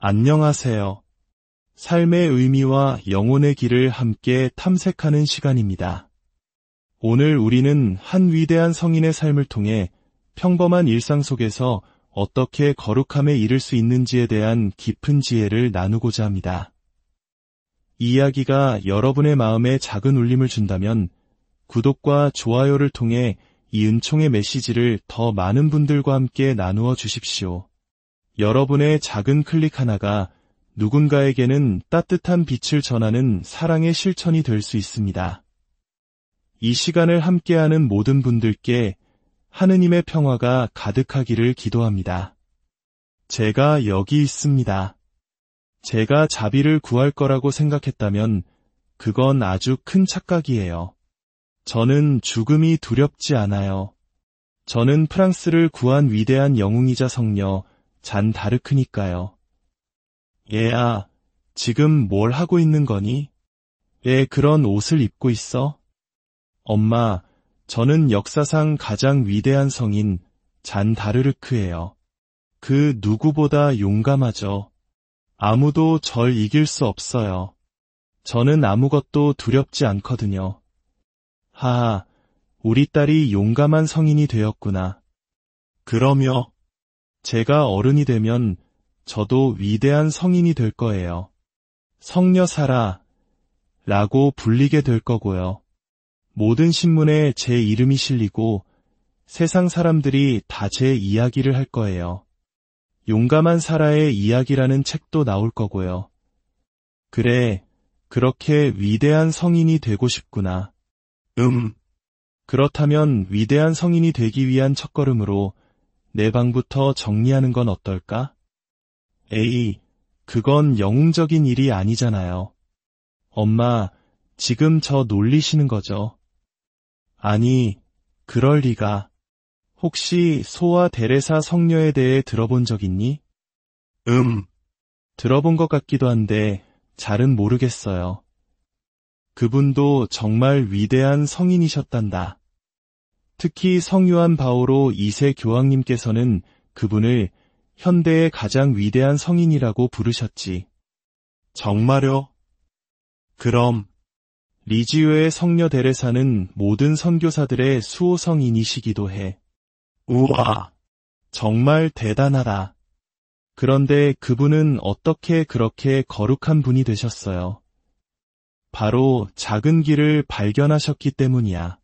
안녕하세요. 삶의 의미와 영혼의 길을 함께 탐색하는 시간입니다. 오늘 우리는 한 위대한 성인의 삶을 통해 평범한 일상 속에서 어떻게 거룩함에 이를 수 있는지에 대한 깊은 지혜를 나누고자 합니다. 이 이야기가 여러분의 마음에 작은 울림을 준다면 구독과 좋아요를 통해 이 은총의 메시지를 더 많은 분들과 함께 나누어 주십시오. 여러분의 작은 클릭 하나가 누군가에게는 따뜻한 빛을 전하는 사랑의 실천이 될 수 있습니다. 이 시간을 함께하는 모든 분들께 하느님의 평화가 가득하기를 기도합니다. 제가 여기 있습니다. 제가 자비를 구할 거라고 생각했다면 그건 아주 큰 착각이에요. 저는 죽음이 두렵지 않아요. 저는 프랑스를 구한 위대한 영웅이자 성녀 잔 다르크니까요. 얘야, 지금 뭘 하고 있는 거니? 왜 그런 옷을 입고 있어? 엄마, 저는 역사상 가장 위대한 성인 잔 다르르크예요. 그 누구보다 용감하죠. 아무도 절 이길 수 없어요. 저는 아무것도 두렵지 않거든요. 하하, 우리 딸이 용감한 성인이 되었구나. 그러며 제가 어른이 되면 저도 위대한 성인이 될 거예요. 성녀사라 라고 불리게 될 거고요. 모든 신문에 제 이름이 실리고 세상 사람들이 다 제 이야기를 할 거예요. 용감한 사라의 이야기라는 책도 나올 거고요. 그래, 그렇게 위대한 성인이 되고 싶구나. 그렇다면 위대한 성인이 되기 위한 첫걸음으로 내 방부터 정리하는 건 어떨까? 에이, 그건 영웅적인 일이 아니잖아요. 엄마, 지금 저 놀리시는 거죠? 아니, 그럴 리가. 혹시 소아 데레사 성녀에 대해 들어본 적 있니? 들어본 것 같기도 한데 잘은 모르겠어요. 그분도 정말 위대한 성인이셨단다. 특히 성요한 바오로 2세 교황님께서는 그분을 현대의 가장 위대한 성인이라고 부르셨지. 정말요? 그럼 리지오의 성녀 데레사는 모든 선교사들의 수호성인이시기도 해. 우와, 정말 대단하다. 그런데 그분은 어떻게 그렇게 거룩한 분이 되셨어요? 바로 작은 길을 발견하셨기 때문이야.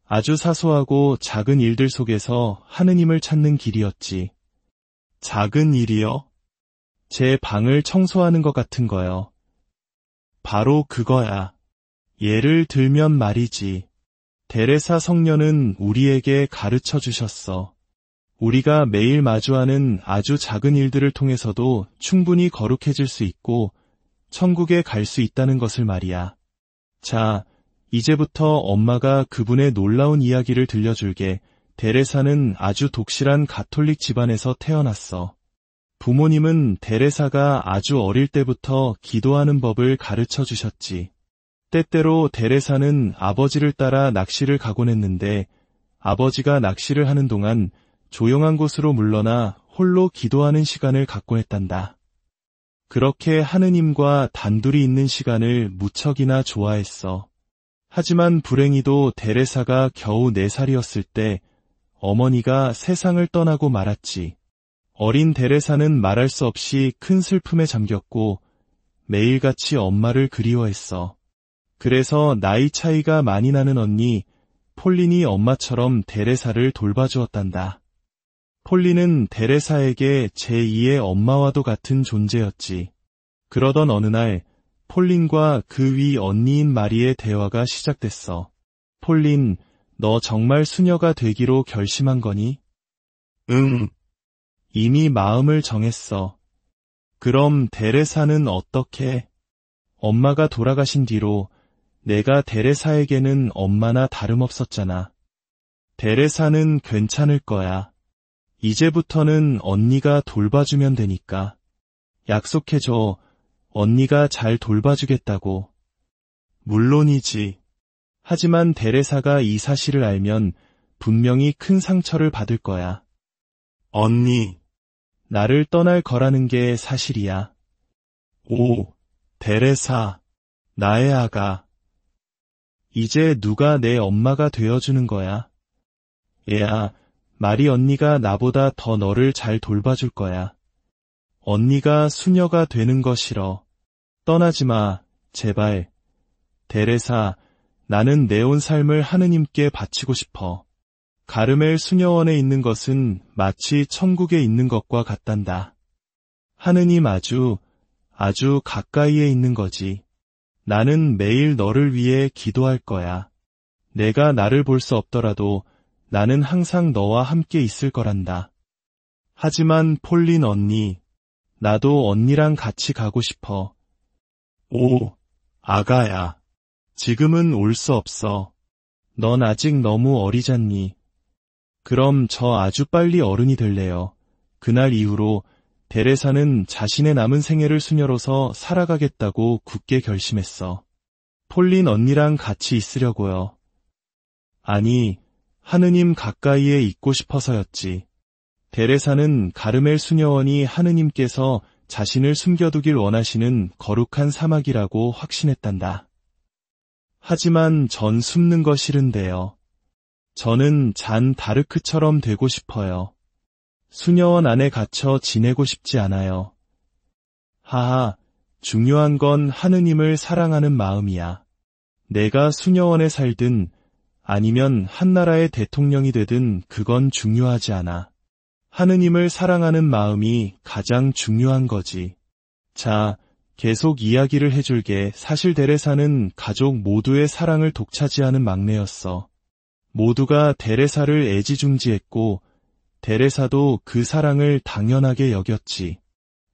아주 사소하고 작은 일들 속에서 하느님을 찾는 길이었지. 작은 일이요? 제 방을 청소하는 것 같은 거요. 바로 그거야. 예를 들면 말이지. 데레사 성녀는 우리에게 가르쳐 주셨어. 우리가 매일 마주하는 아주 작은 일들을 통해서도 충분히 거룩해질 수 있고 천국에 갈 수 있다는 것을 말이야. 자, 이제부터 엄마가 그분의 놀라운 이야기를 들려줄게. 데레사는 아주 독실한 가톨릭 집안에서 태어났어. 부모님은 데레사가 아주 어릴 때부터 기도하는 법을 가르쳐 주셨지. 때때로 데레사는 아버지를 따라 낚시를 가곤 했는데 아버지가 낚시를 하는 동안 조용한 곳으로 물러나 홀로 기도하는 시간을 갖곤 했단다. 그렇게 하느님과 단둘이 있는 시간을 무척이나 좋아했어. 하지만 불행히도 데레사가 겨우 4살이었을 때 어머니가 세상을 떠나고 말았지. 어린 데레사는 말할 수 없이 큰 슬픔에 잠겼고 매일같이 엄마를 그리워했어. 그래서 나이 차이가 많이 나는 언니 폴린이 엄마처럼 데레사를 돌봐주었단다. 폴린은 데레사에게 제2의 엄마와도 같은 존재였지. 그러던 어느 날 폴린과 그 위 언니인 마리의 대화가 시작됐어. 폴린, 너 정말 수녀가 되기로 결심한 거니? 응. 이미 마음을 정했어. 그럼 데레사는 어떻게? 엄마가 돌아가신 뒤로 내가 데레사에게는 엄마나 다름없었잖아. 데레사는 괜찮을 거야. 이제부터는 언니가 돌봐주면 되니까. 약속해줘. 언니가 잘 돌봐주겠다고. 물론이지. 하지만 데레사가 이 사실을 알면 분명히 큰 상처를 받을 거야. 언니, 나를 떠날 거라는 게 사실이야. 오, 데레사, 나의 아가. 이제 누가 내 엄마가 되어주는 거야? 얘야, 마리 언니가 나보다 더 너를 잘 돌봐줄 거야. 언니가 수녀가 되는 거 싫어. 떠나지 마, 제발. 데레사, 나는 내 온 삶을 하느님께 바치고 싶어. 가르멜 수녀원에 있는 것은 마치 천국에 있는 것과 같단다. 하느님 아주 가까이에 있는 거지. 나는 매일 너를 위해 기도할 거야. 내가 나를 볼 수 없더라도 나는 항상 너와 함께 있을 거란다. 하지만 폴린 언니, 나도 언니랑 같이 가고 싶어. 오, 아가야. 지금은 올 수 없어. 넌 아직 너무 어리잖니. 그럼 저 아주 빨리 어른이 될래요. 그날 이후로 데레사는 자신의 남은 생애를 수녀로서 살아가겠다고 굳게 결심했어. 폴린 언니랑 같이 있으려고요. 아니, 하느님 가까이에 있고 싶어서였지. 데레사는 가르멜 수녀원이 하느님께서 자신을 숨겨두길 원하시는 거룩한 사막이라고 확신했단다. 하지만 전 숨는 거 싫은데요. 저는 잔 다르크처럼 되고 싶어요. 수녀원 안에 갇혀 지내고 싶지 않아요. 하하, 중요한 건 하느님을 사랑하는 마음이야. 내가 수녀원에 살든 아니면 한나라의 대통령이 되든 그건 중요하지 않아. 하느님을 사랑하는 마음이 가장 중요한 거지. 자, 계속 이야기를 해줄게. 사실 데레사는 가족 모두의 사랑을 독차지하는 막내였어. 모두가 데레사를 애지중지했고 데레사도 그 사랑을 당연하게 여겼지.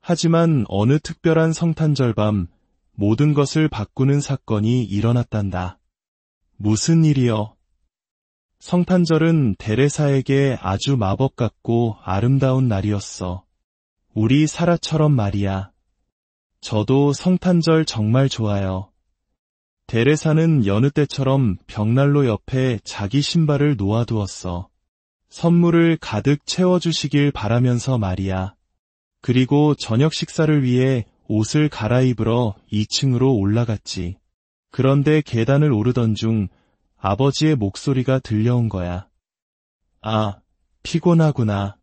하지만 어느 특별한 성탄절 밤 모든 것을 바꾸는 사건이 일어났단다. 무슨 일이여? 성탄절은 데레사에게 아주 마법 같고 아름다운 날이었어. 우리 사라처럼 말이야. 저도 성탄절 정말 좋아요. 데레사는 여느 때처럼 벽난로 옆에 자기 신발을 놓아두었어. 선물을 가득 채워주시길 바라면서 말이야. 그리고 저녁 식사를 위해 옷을 갈아입으러 2층으로 올라갔지. 그런데 계단을 오르던 중 아버지의 목소리가 들려온 거야. 아, 피곤하구나.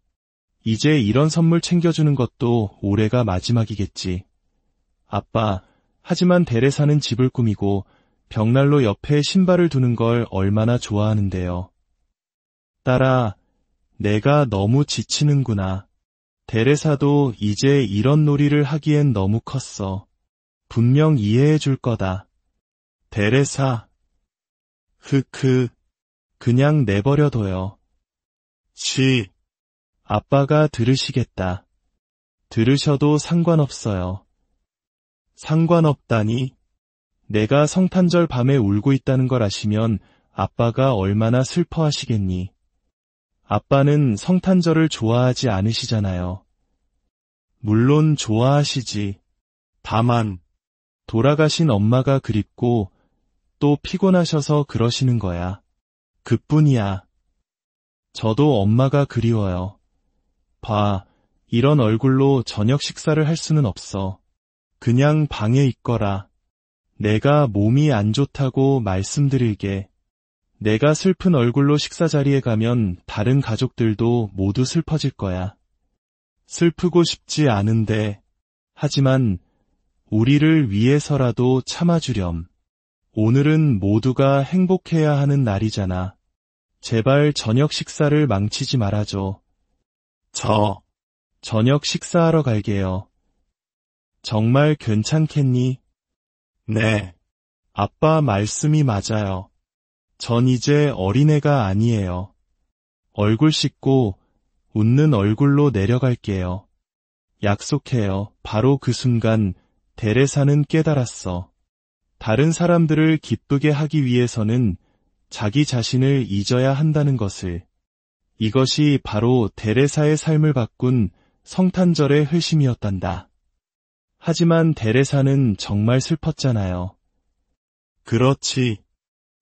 이제 이런 선물 챙겨주는 것도 올해가 마지막이겠지. 아빠, 하지만 데레사는 집을 꾸미고 벽난로 옆에 신발을 두는 걸 얼마나 좋아하는데요. 딸아, 내가 너무 지치는구나. 데레사도 이제 이런 놀이를 하기엔 너무 컸어. 분명 이해해 줄 거다. 데레사. 그냥 내버려둬요. 아빠가 들으시겠다. 들으셔도 상관없어요. 상관없다니? 내가 성탄절 밤에 울고 있다는 걸 아시면 아빠가 얼마나 슬퍼하시겠니? 아빠는 성탄절을 좋아하지 않으시잖아요. 물론 좋아하시지. 다만 돌아가신 엄마가 그립고 또 피곤하셔서 그러시는 거야. 그뿐이야. 저도 엄마가 그리워요. 봐, 이런 얼굴로 저녁 식사를 할 수는 없어. 그냥 방에 있거라. 내가 몸이 안 좋다고 말씀드릴게. 내가 슬픈 얼굴로 식사 자리에 가면 다른 가족들도 모두 슬퍼질 거야. 슬프고 싶지 않은데, 하지만 우리를 위해서라도 참아주렴. 오늘은 모두가 행복해야 하는 날이잖아. 제발 저녁 식사를 망치지 말아줘. 저녁 식사하러 갈게요. 정말 괜찮겠니? 네. 아빠 말씀이 맞아요. 전 이제 어린애가 아니에요. 얼굴 씻고 웃는 얼굴로 내려갈게요. 약속해요. 바로 그 순간 데레사는 깨달았어. 다른 사람들을 기쁘게 하기 위해서는 자기 자신을 잊어야 한다는 것을. 이것이 바로 데레사의 삶을 바꾼 성탄절의 회심이었단다. 하지만 데레사는 정말 슬펐잖아요. 그렇지.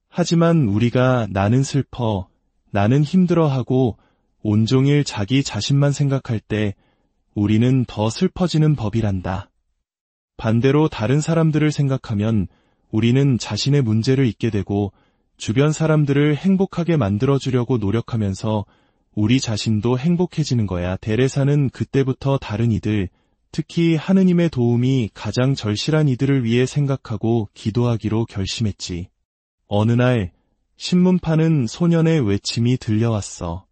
하지만 우리가 나는 슬퍼, 나는 힘들어하고 온종일 자기 자신만 생각할 때 우리는 더 슬퍼지는 법이란다. 반대로 다른 사람들을 생각하면 우리는 자신의 문제를 잊게 되고 주변 사람들을 행복하게 만들어주려고 노력하면서 우리 자신도 행복해지는 거야. 데레사는 그때부터 다른 이들, 특히 하느님의 도움이 가장 절실한 이들을 위해 생각하고 기도하기로 결심했지. 어느 날 신문 파는 소년의 외침이 들려왔어.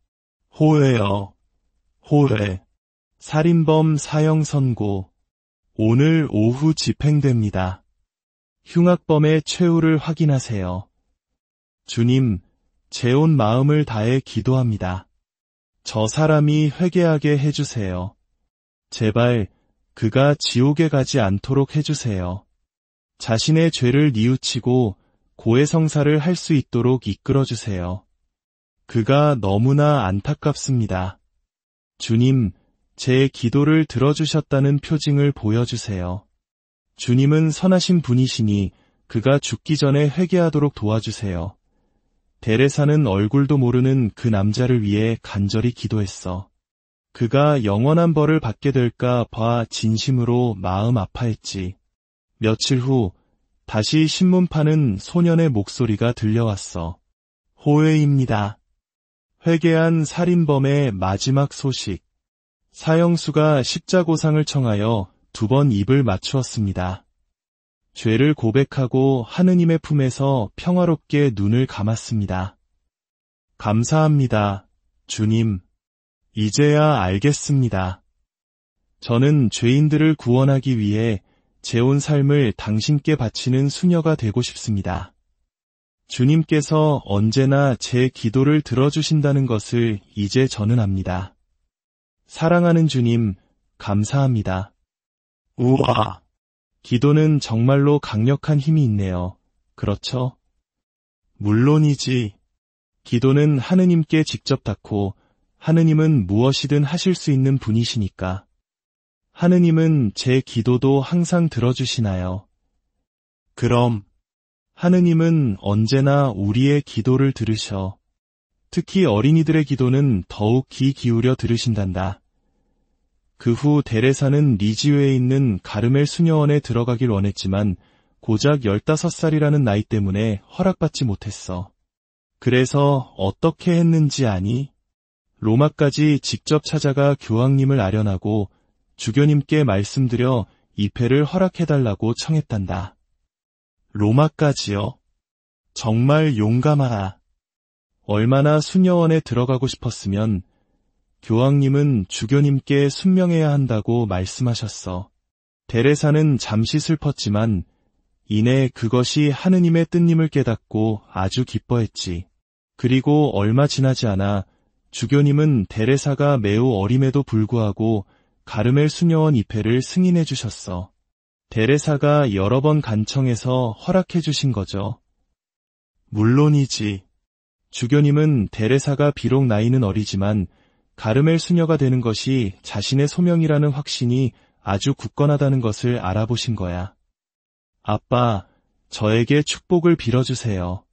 호회여, 호회. 살인범 사형 선고. 오늘 오후 집행됩니다. 흉악범의 최후를 확인하세요. 주님, 제 온 마음을 다해 기도합니다. 저 사람이 회개하게 해주세요. 제발 그가 지옥에 가지 않도록 해주세요. 자신의 죄를 뉘우치고 고해성사를 할 수 있도록 이끌어주세요. 그가 너무나 안타깝습니다. 주님, 제 기도를 들어주셨다는 표징을 보여주세요. 주님은 선하신 분이시니 그가 죽기 전에 회개하도록 도와주세요. 데레사는 얼굴도 모르는 그 남자를 위해 간절히 기도했어. 그가 영원한 벌을 받게 될까 봐 진심으로 마음 아파했지. 며칠 후 다시 신문 파는 소년의 목소리가 들려왔어. 호회입니다. 회개한 살인범의 마지막 소식. 사형수가 십자고상을 청하여 2번 입을 맞추었습니다. 죄를 고백하고 하느님의 품에서 평화롭게 눈을 감았습니다. 감사합니다, 주님. 이제야 알겠습니다. 저는 죄인들을 구원하기 위해 제 온 삶을 당신께 바치는 수녀가 되고 싶습니다. 주님께서 언제나 제 기도를 들어주신다는 것을 이제 저는 압니다. 사랑하는 주님, 감사합니다. 우와! 기도는 정말로 강력한 힘이 있네요. 그렇죠? 물론이지. 기도는 하느님께 직접 닿고 하느님은 무엇이든 하실 수 있는 분이시니까. 하느님은 제 기도도 항상 들어주시나요? 그럼 하느님은 언제나 우리의 기도를 들으셔. 특히 어린이들의 기도는 더욱 귀 기울여 들으신단다. 그 후 데레사는 리지웨에 있는 가르멜 수녀원에 들어가길 원했지만 고작 15살이라는 나이 때문에 허락받지 못했어. 그래서 어떻게 했는지 아니? 로마까지 직접 찾아가 교황님을 아련하고 주교님께 말씀드려 입회를 허락해달라고 청했단다. 로마까지요? 정말 용감하다. 얼마나 수녀원에 들어가고 싶었으면 교황님은 주교님께 순명해야 한다고 말씀하셨어. 데레사는 잠시 슬펐지만 이내 그것이 하느님의 뜻임을 깨닫고 아주 기뻐했지. 그리고 얼마 지나지 않아 주교님은 데레사가 매우 어림에도 불구하고 가르멜 수녀원 입회를 승인해 주셨어. 데레사가 여러 번 간청해서 허락해 주신 거죠. 물론이지. 주교님은 데레사가 비록 나이는 어리지만 가르멜 수녀가 되는 것이 자신의 소명이라는 확신이 아주 굳건하다는 것을 알아보신 거야. 아빠, 저에게 축복을 빌어주세요.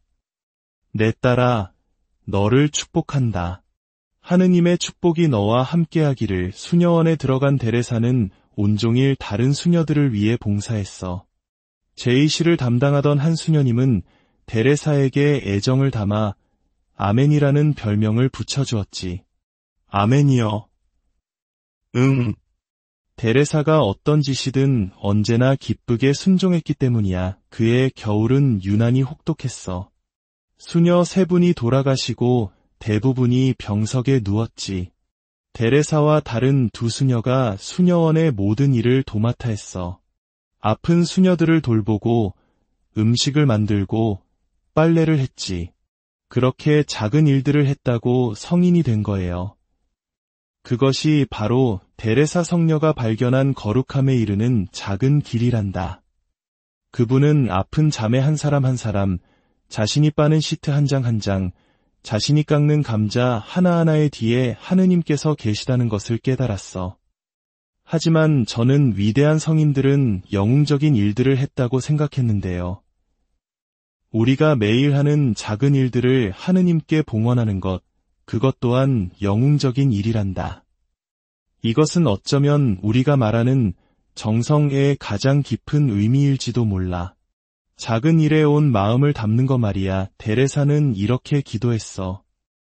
내 딸아, 너를 축복한다. 하느님의 축복이 너와 함께하기를. 수녀원에 들어간 데레사는 온종일 다른 수녀들을 위해 봉사했어. 제의시를 담당하던 한 수녀님은 데레사에게 애정을 담아 아멘이라는 별명을 붙여주었지. 아멘이여. 응. 데레사가 어떤 짓이든 언제나 기쁘게 순종했기 때문이야. 그의 겨울은 유난히 혹독했어. 수녀 3분이 돌아가시고 대부분이 병석에 누웠지. 데레사와 다른 2 수녀가 수녀원의 모든 일을 도맡아 했어. 아픈 수녀들을 돌보고 음식을 만들고 빨래를 했지. 그렇게 작은 일들을 했다고 성인이 된 거예요. 그것이 바로 데레사 성녀가 발견한 거룩함에 이르는 작은 길이란다. 그분은 아픈 자매 한 사람 한 사람, 자신이 빠는 시트 한 장 한 장, 자신이 깎는 감자 하나하나의 뒤에 하느님께서 계시다는 것을 깨달았어. 하지만 저는 위대한 성인들은 영웅적인 일들을 했다고 생각했는데요. 우리가 매일 하는 작은 일들을 하느님께 봉헌하는 것, 그것 또한 영웅적인 일이란다. 이것은 어쩌면 우리가 말하는 정성의 가장 깊은 의미일지도 몰라. 작은 일에 온 마음을 담는 거 말이야. 데레사는 이렇게 기도했어.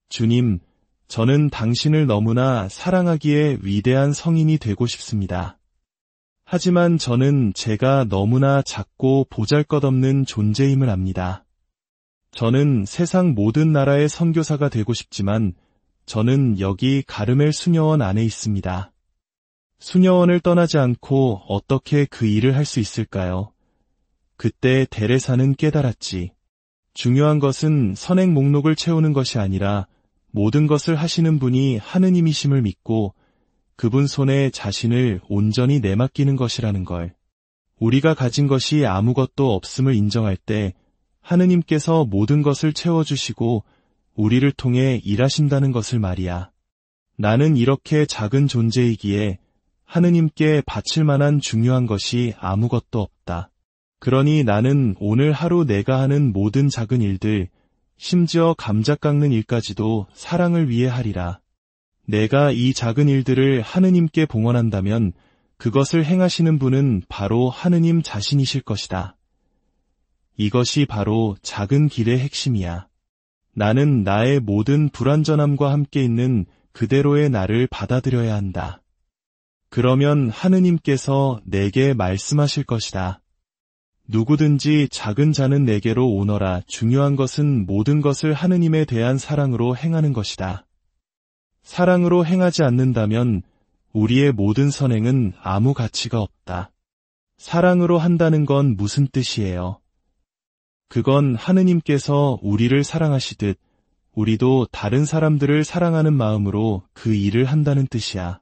주님, 저는 당신을 너무나 사랑하기에 위대한 성인이 되고 싶습니다. 하지만 저는 제가 너무나 작고 보잘것없는 존재임을 압니다. 저는 세상 모든 나라의 선교사가 되고 싶지만 저는 여기 가르멜 수녀원 안에 있습니다. 수녀원을 떠나지 않고 어떻게 그 일을 할 수 있을까요? 그때 데레사는 깨달았지. 중요한 것은 선행 목록을 채우는 것이 아니라 모든 것을 하시는 분이 하느님이심을 믿고 그분 손에 자신을 온전히 내맡기는 것이라는 걸. 우리가 가진 것이 아무것도 없음을 인정할 때 하느님께서 모든 것을 채워주시고 우리를 통해 일하신다는 것을 말이야. 나는 이렇게 작은 존재이기에 하느님께 바칠 만한 중요한 것이 아무것도 없다. 그러니 나는 오늘 하루 내가 하는 모든 작은 일들, 심지어 감자 깎는 일까지도 사랑을 위해 하리라. 내가 이 작은 일들을 하느님께 봉헌한다면 그것을 행하시는 분은 바로 하느님 자신이실 것이다. 이것이 바로 작은 길의 핵심이야. 나는 나의 모든 불완전함과 함께 있는 그대로의 나를 받아들여야 한다. 그러면 하느님께서 내게 말씀하실 것이다. 누구든지 작은 자는 내게로 오너라. 중요한 것은 모든 것을 하느님에 대한 사랑으로 행하는 것이다. 사랑으로 행하지 않는다면 우리의 모든 선행은 아무 가치가 없다. 사랑으로 한다는 건 무슨 뜻이에요? 그건 하느님께서 우리를 사랑하시듯 우리도 다른 사람들을 사랑하는 마음으로 그 일을 한다는 뜻이야.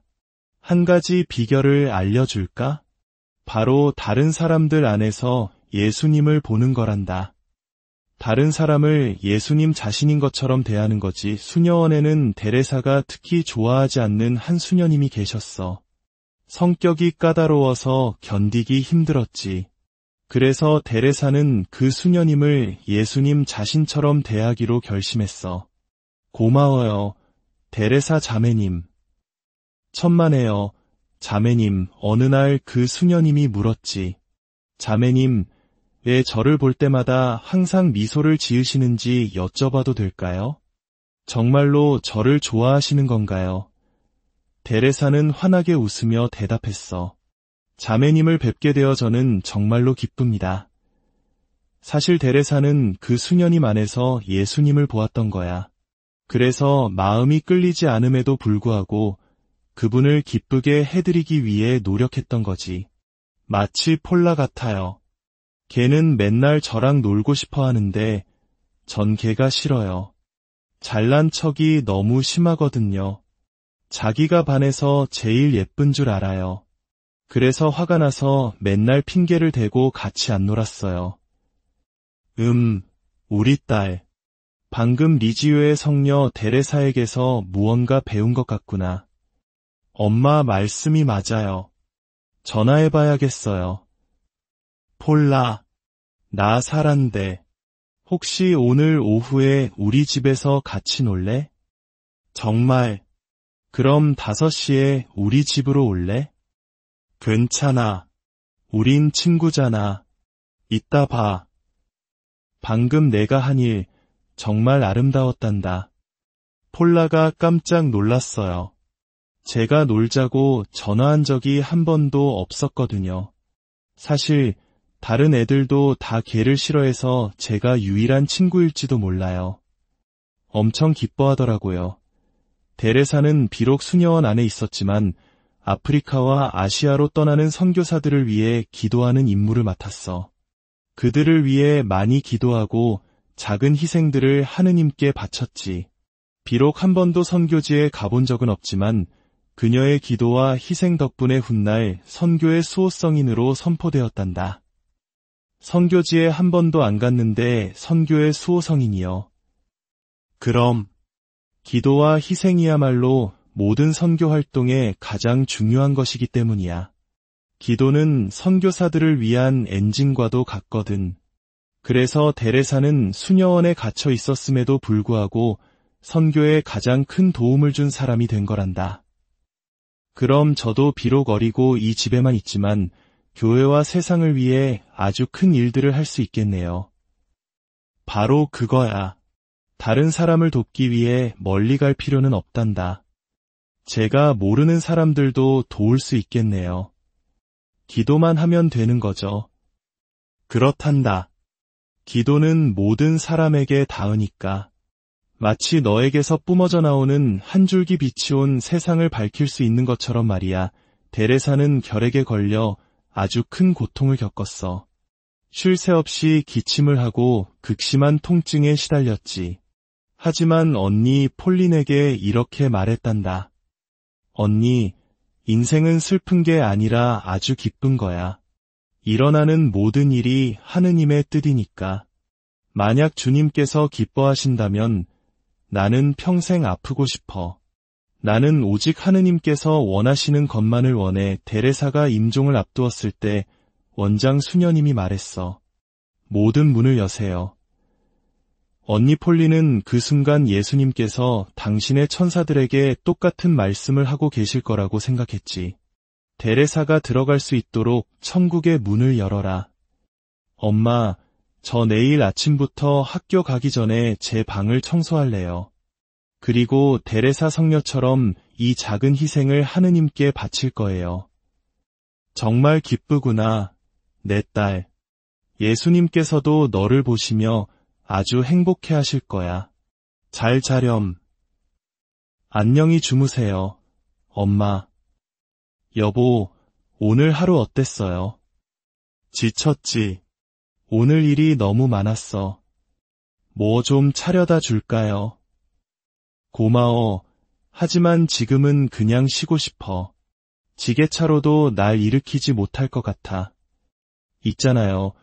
한 가지 비결을 알려줄까? 바로 다른 사람들 안에서 예수님을 보는 거란다. 다른 사람을 예수님 자신인 것처럼 대하는 거지. 수녀원에는 데레사가 특히 좋아하지 않는 한 수녀님이 계셨어. 성격이 까다로워서 견디기 힘들었지. 그래서 데레사는 그 수녀님을 예수님 자신처럼 대하기로 결심했어. 고마워요, 데레사 자매님. 천만에요, 자매님. 어느 날 그 수녀님이 물었지. 자매님, 왜 저를 볼 때마다 항상 미소를 지으시는지 여쭤봐도 될까요? 정말로 저를 좋아하시는 건가요? 데레사는 환하게 웃으며 대답했어. 자매님을 뵙게 되어 저는 정말로 기쁩니다. 사실 데레사는 그 수녀님 안에서 예수님을 보았던 거야. 그래서 마음이 끌리지 않음에도 불구하고 그분을 기쁘게 해드리기 위해 노력했던 거지. 마치 폴라 같아요. 걔는 맨날 저랑 놀고 싶어 하는데 전 걔가 싫어요. 잘난 척이 너무 심하거든요. 자기가 반에서 제일 예쁜 줄 알아요. 그래서 화가 나서 맨날 핑계를 대고 같이 안 놀았어요. 우리 딸. 방금 리지오의 성녀 데레사에게서 무언가 배운 것 같구나. 엄마 말씀이 맞아요. 전화해봐야겠어요. 폴라, 나 사란데. 혹시 오늘 오후에 우리 집에서 같이 놀래? 정말? 그럼 5시에 우리 집으로 올래? 괜찮아. 우린 친구잖아. 이따 봐. 방금 내가 한 일 정말 아름다웠단다. 폴라가 깜짝 놀랐어요. 제가 놀자고 전화한 적이 한 번도 없었거든요. 사실 다른 애들도 다 걔를 싫어해서 제가 유일한 친구일지도 몰라요. 엄청 기뻐하더라고요. 데레사는 비록 수녀원 안에 있었지만 아프리카와 아시아로 떠나는 선교사들을 위해 기도하는 임무를 맡았어. 그들을 위해 많이 기도하고 작은 희생들을 하느님께 바쳤지. 비록 한 번도 선교지에 가본 적은 없지만 그녀의 기도와 희생 덕분에 훗날 선교의 수호성인으로 선포되었단다. 선교지에 한 번도 안 갔는데 선교의 수호성인이요. 그럼 기도와 희생이야말로 모든 선교 활동에 가장 중요한 것이기 때문이야. 기도는 선교사들을 위한 엔진과도 같거든. 그래서 데레사는 수녀원에 갇혀 있었음에도 불구하고 선교에 가장 큰 도움을 준 사람이 된 거란다. 그럼 저도 비록 어리고 이 집에만 있지만 교회와 세상을 위해 아주 큰 일들을 할 수 있겠네요. 바로 그거야. 다른 사람을 돕기 위해 멀리 갈 필요는 없단다. 제가 모르는 사람들도 도울 수 있겠네요. 기도만 하면 되는 거죠. 그렇단다. 기도는 모든 사람에게 닿으니까. 마치 너에게서 뿜어져 나오는 한 줄기 빛이 온 세상을 밝힐 수 있는 것처럼 말이야. 데레사는 결핵에 걸려 아주 큰 고통을 겪었어. 쉴 새 없이 기침을 하고 극심한 통증에 시달렸지. 하지만 언니 폴린에게 이렇게 말했단다. 언니, 인생은 슬픈 게 아니라 아주 기쁜 거야. 일어나는 모든 일이 하느님의 뜻이니까. 만약 주님께서 기뻐하신다면 나는 평생 아프고 싶어. 나는 오직 하느님께서 원하시는 것만을 원해. 데레사가 임종을 앞두었을 때 원장 수녀님이 말했어. 모든 문을 여세요. 언니 폴리는 그 순간 예수님께서 당신의 천사들에게 똑같은 말씀을 하고 계실 거라고 생각했지. 데레사가 들어갈 수 있도록 천국의 문을 열어라. 엄마, 저 내일 아침부터 학교 가기 전에 제 방을 청소할래요. 그리고 데레사 성녀처럼 이 작은 희생을 하느님께 바칠 거예요. 정말 기쁘구나, 내 딸. 예수님께서도 너를 보시며 아주 행복해 하실 거야. 잘 자렴. 안녕히 주무세요, 엄마. 여보, 오늘 하루 어땠어요? 지쳤지. 오늘 일이 너무 많았어. 뭐 좀 차려다 줄까요? 고마워. 하지만 지금은 그냥 쉬고 싶어. 지게차로도 날 일으키지 못할 것 같아. 있잖아요.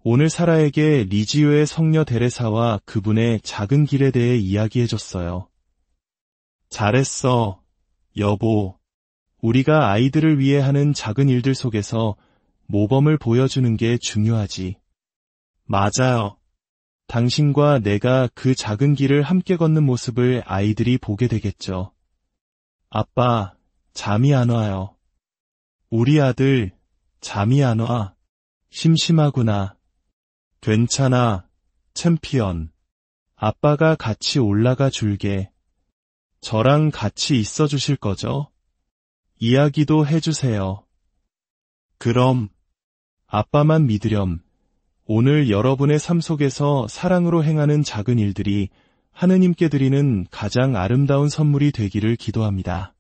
오늘 사라에게 리지오의 성녀 데레사와 그분의 작은 길에 대해 이야기해줬어요. 잘했어, 여보. 우리가 아이들을 위해 하는 작은 일들 속에서 모범을 보여주는 게 중요하지. 맞아요. 당신과 내가 그 작은 길을 함께 걷는 모습을 아이들이 보게 되겠죠. 아빠, 잠이 안 와요. 우리 아들, 잠이 안 와. 심심하구나. 괜찮아, 챔피언. 아빠가 같이 올라가 줄게. 저랑 같이 있어 주실 거죠? 이야기도 해주세요. 그럼, 아빠만 믿으렴. 오늘 여러분의 삶 속에서 사랑으로 행하는 작은 일들이 하느님께 드리는 가장 아름다운 선물이 되기를 기도합니다.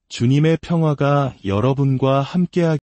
주님의 평화가 여러분과 함께하기